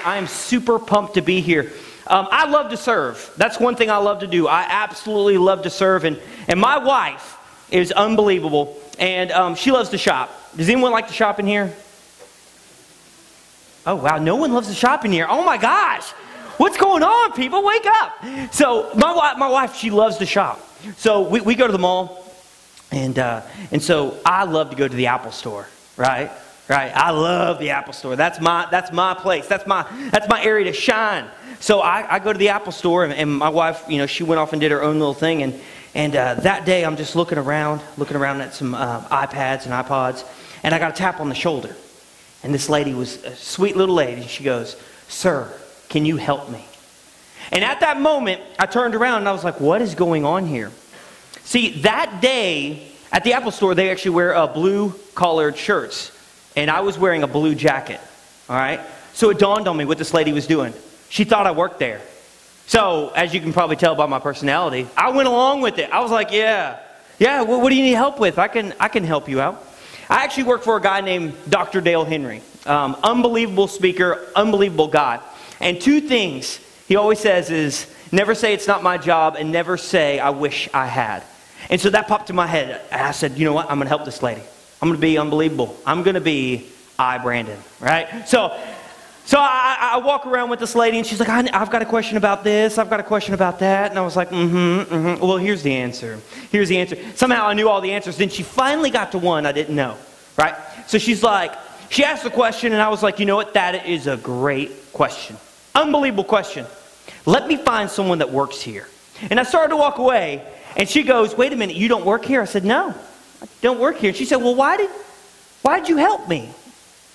I am super pumped to be here. I love to serve. That's one thing I love to do. I absolutely love to serve. And my wife is unbelievable. And she loves to shop. Does anyone like to shop in here? Oh, wow. No one loves to shop in here. Oh, my gosh. What's going on, people? Wake up. So my wife, she loves to shop. So we go to the mall. And so I love to go to the Apple store, right? Right. I love the Apple store. That's my place. That's my area to shine. So I go to the Apple store, and my wife, she went off and did her own little thing. And that day I'm just looking around at some iPads and iPods, and I got a tap on the shoulder. And this lady was a sweet little lady. She goes, "Sir, can you help me?" And at that moment, I turned around and I was like, what is going on here? See, that day at the Apple store, they actually wear blue collared shirts. And I was wearing a blue jacket, all right? So it dawned on me what this lady was doing. She thought I worked there. So, as you can probably tell by my personality, I went along with it. I was like, yeah, what do you need help with? I can help you out. I actually work for a guy named Dr. Dale Henry. Unbelievable speaker, unbelievable guy. And two things he always says is, never say it's not my job, and never say I wish I had. And so that popped in my head. And I said, you know what? I'm going to help this lady. I'm going to be unbelievable. I'm going to be Brandon, right? So I walk around with this lady, and she's like, I've got a question about this. I've got a question about that. And I was like, Well, here's the answer. Here's the answer. Somehow I knew all the answers. Then she finally got to one I didn't know, right? So she's like, she asked the question, and I was like, you know what? That is a great question. Unbelievable question. Let me find someone that works here. And I started to walk away, and she goes, wait a minute, you don't work here? I said, no. I don't work here. And she said, well, why did you help me? I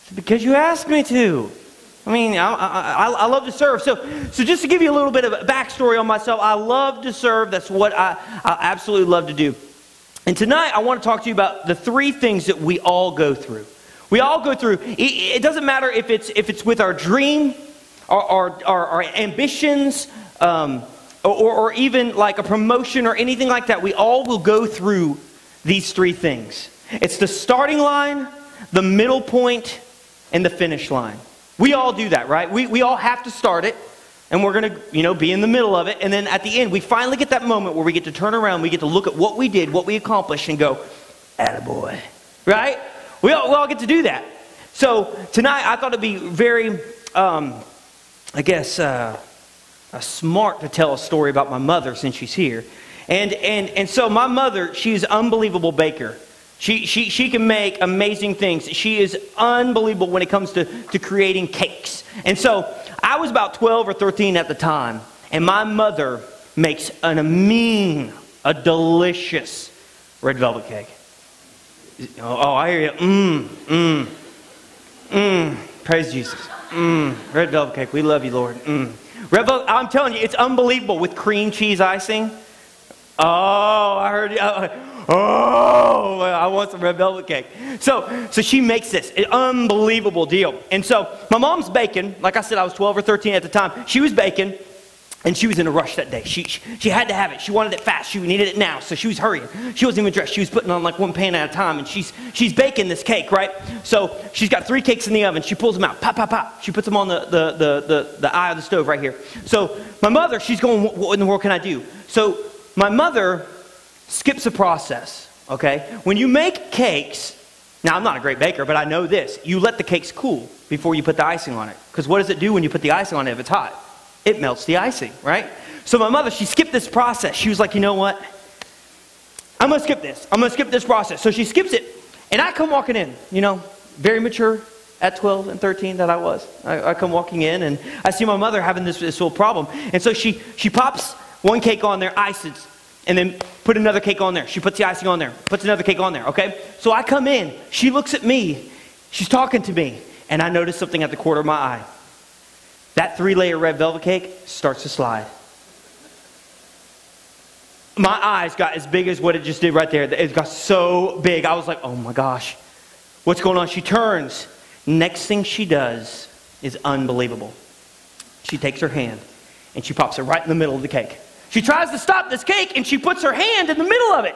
said, because you asked me to. I mean, I love to serve. So just to give you a little bit of a backstory on myself, I love to serve. That's what I absolutely love to do. And tonight, I want to talk to you about the three things that we all go through. We all go through. It doesn't matter if it's with our dream, our ambitions, or even like a promotion or anything like that. We all will go through these three things. It's the starting line, the middle point, and the finish line. We all do that, right? We all have to start it, and we're going to, be in the middle of it. And then at the end, we finally get that moment where we get to turn around, we get to look at what we did, what we accomplished, and go, attaboy, right? We all get to do that. So tonight, I thought it'd be very, smart to tell a story about my mother since she's here. And so my mother, she's an unbelievable baker. She can make amazing things. She is unbelievable when it comes to creating cakes. And so I was about 12 or 13 at the time, and my mother makes a delicious red velvet cake. Oh, I hear you. Praise Jesus. Red velvet cake. We love you, Lord. Red velvet, I'm telling you, it's unbelievable with cream cheese icing. Oh, I heard you. I want some red velvet cake. So she makes this. An unbelievable deal. And so my mom's baking. Like I said, I was 12 or 13 at the time. She was baking, and she was in a rush that day. She had to have it. She wanted it fast. She needed it now. So she was hurrying. She wasn't even dressed. She was putting on like one pan at a time, and she's baking this cake, right? So she's got 3 cakes in the oven. She pulls them out. Pop, pop, pop. She puts them on the eye of the stove right here. So my mother, she's going, what in the world can I do? So my mother skips a process, okay? When you make cakes, now I'm not a great baker, but I know this. You let the cakes cool before you put the icing on it. Because what does it do when you put the icing on it if it's hot? It melts the icing, right? So my mother, she skipped this process. She was like, you know what? I'm going to skip this. I'm going to skip this process. So she skips it. And I come walking in, very mature at 12 and 13 that I was. I come walking in, and I see my mother having this whole problem. And so she pops one cake on there, ices, and then put another cake on there. She puts the icing on there, puts another cake on there, okay? So I come in. She looks at me. She's talking to me. And I notice something at the corner of my eye. That 3-layer red velvet cake starts to slide. My eyes got as big as what it just did right there. It got so big. I was like, oh my gosh. What's going on? She turns. Next thing she does is unbelievable. She takes her hand and she pops it right in the middle of the cake. She tries to stop this cake, and she puts her hand in the middle of it.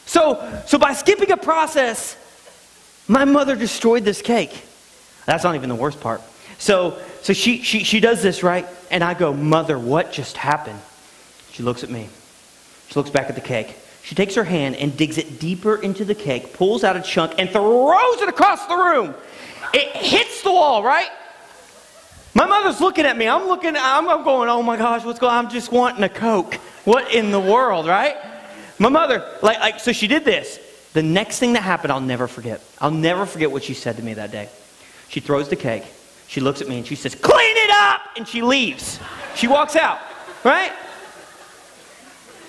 So by skipping a process, my mother destroyed this cake. That's not even the worst part. So she does this, right? And I go, Mother, what just happened? She looks at me. She looks back at the cake. She takes her hand and digs it deeper into the cake, pulls out a chunk, and throws it across the room. It hits the wall, right? My mother's looking at me. I'm going, oh my gosh, what's going on? I'm just wanting a Coke. What in the world, right? My mother, so she did this. The next thing that happened, I'll never forget. I'll never forget what she said to me that day. She throws the cake. She looks at me and she says, clean it up! And she leaves. She walks out, right?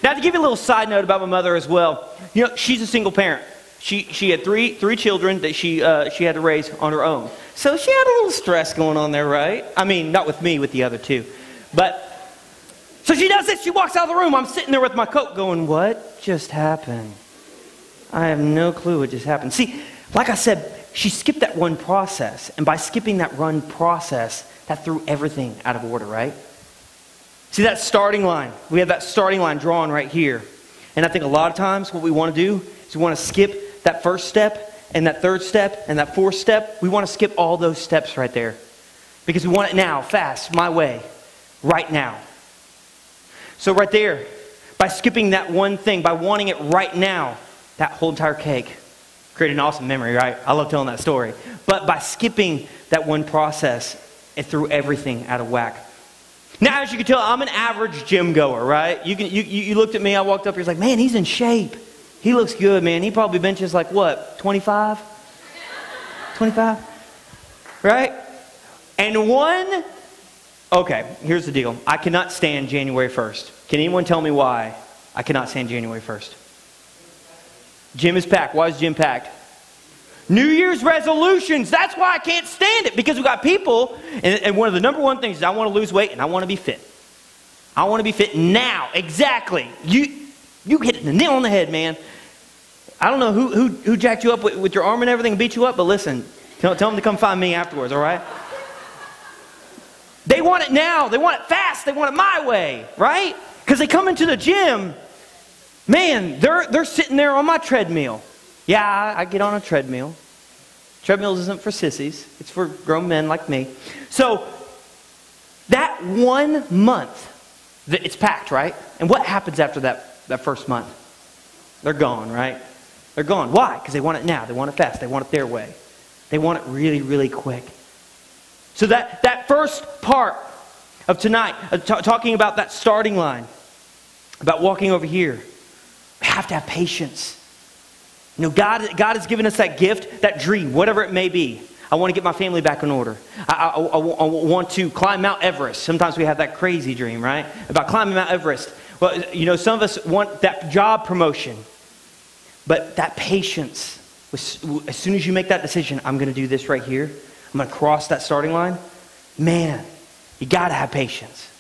Now, to give you a little side note about my mother as well, you know, she's a single parent. She had three children that she had to raise on her own. So she had a little stress going on there, right? I mean, not with me, with the other two. But, so she does this. She walks out of the room. I'm sitting there with my coat going, what just happened? I have no clue what just happened. See, like I said, she skipped that one process. And by skipping that one process, that threw everything out of order, right? See that starting line? We have that starting line drawn right here. And I think a lot of times what we want to do is we want to skip that first step and that third step and that fourth step. We want to skip all those steps right there. Because we want it now, fast, my way, right now. So right there, by skipping that one thing, by wanting it right now, that whole entire cake created an awesome memory, right? I love telling that story. But by skipping that one process, it threw everything out of whack. Now, as you can tell, I'm an average gym goer, right? You looked at me, I walked up here, it's like, man, he's in shape. He looks good, man. He probably benches like what, 25? 25? Right? And okay, here's the deal. I cannot stand January 1st. Can anyone tell me why I cannot stand January 1st? Gym is packed. Why is gym packed? New Year's resolutions. That's why I can't stand it. Because we've got people, and one of the number one things is I want to lose weight and I want to be fit. I want to be fit now. Exactly. You hit the nail on the head, man. I don't know who jacked you up with your arm and everything and beat you up, but listen, tell them to come find me afterwards, all right? They want it now. They want it fast. They want it my way, right? Because they come into the gym, man, they're sitting there on my treadmill. Yeah, I get on a treadmill. Treadmills isn't for sissies. It's for grown men like me. So, that 1 month, it's packed, right? And what happens after that first month? They're gone, right? They're gone. Why? Because they want it now. They want it fast. They want it their way. They want it really, really quick. So that first part of tonight, talking about that starting line, about walking over here, we have to have patience. You know, God has given us that gift, that dream, whatever it may be. I want to get my family back in order. I want to climb Mount Everest. Sometimes we have that crazy dream, right? About climbing Mount Everest. Well, you know, some of us want that job promotion. But that patience, as soon as you make that decision, I'm going to do this right here. I'm going to cross that starting line. Man, you got to have patience.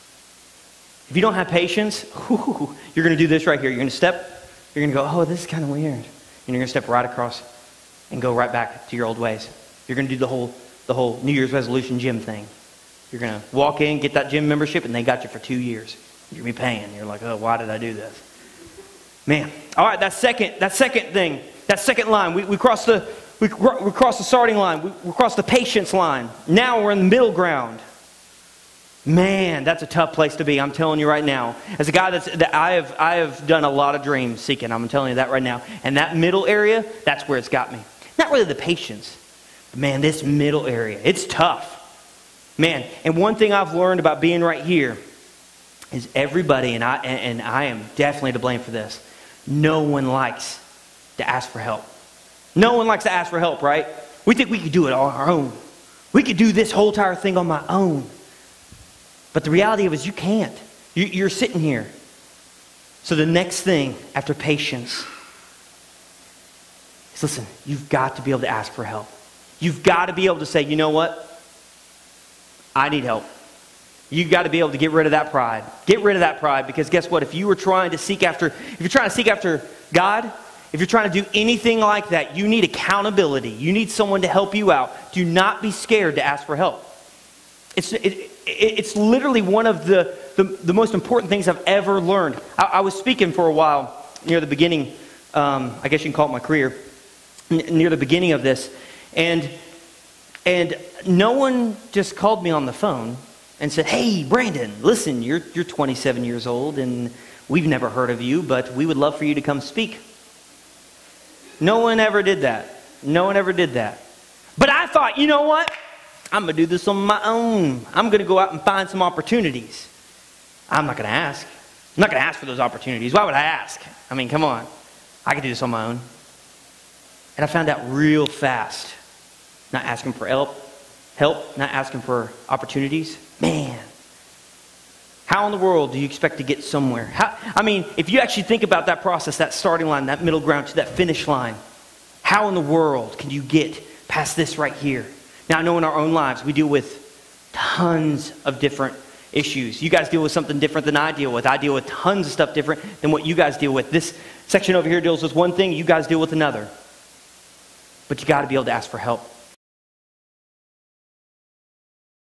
If you don't have patience, you're going to do this right here. You're going to step. You're going to go, oh, this is kind of weird. And you're going to step right across and go right back to your old ways. You're going to do the whole New Year's resolution gym thing. You're going to walk in, get that gym membership, and they got you for 2 years. You're going to be paying. You're like, oh, why did I do this? Man. All right, that second thing, that second line, we cross the starting line. We cross the patience line. Now we're in the middle ground. Man, that's a tough place to be. I'm telling you right now. As a guy that I have done a lot of dream seeking. I'm telling you that right now. And that middle area, that's where it's got me. Not really the patience. But man, this middle area, it's tough. Man, and one thing I've learned about being right here is everybody, and I am definitely to blame for this, no one likes to ask for help. No one likes to ask for help, right? We think we could do it on our own. We could do this whole entire thing on my own. But the reality of it is you can't. You're sitting here. So the next thing after patience is, listen, you've got to be able to ask for help. You've got to be able to say, you know what? I need help. You've got to be able to get rid of that pride. Get rid of that pride, because guess what? If you're trying to seek after God, if you're trying to do anything like that, you need accountability. You need someone to help you out. Do not be scared to ask for help. It's literally one of the most important things I've ever learned. I was speaking for a while near the beginning, I guess you can call it my career, near the beginning of this. And And no one just called me on the phone and said, hey, Brandon, listen, you're 27 years old and we've never heard of you, but we would love for you to come speak. No one ever did that. No one ever did that. But I thought, you know what? I'm going to do this on my own. I'm going to go out and find some opportunities. I'm not going to ask. I'm not going to ask for those opportunities. Why would I ask? I mean, come on. I can do this on my own. And I found out real fast. Not asking for help, not asking for opportunities. Man, how in the world do you expect to get somewhere? If you actually think about that process, that starting line, that middle ground to that finish line, how in the world can you get past this right here? Now, I know in our own lives, we deal with tons of different issues. You guys deal with something different than I deal with. I deal with tons of stuff different than what you guys deal with. This section over here deals with one thing, you guys deal with another. But you got to be able to ask for help.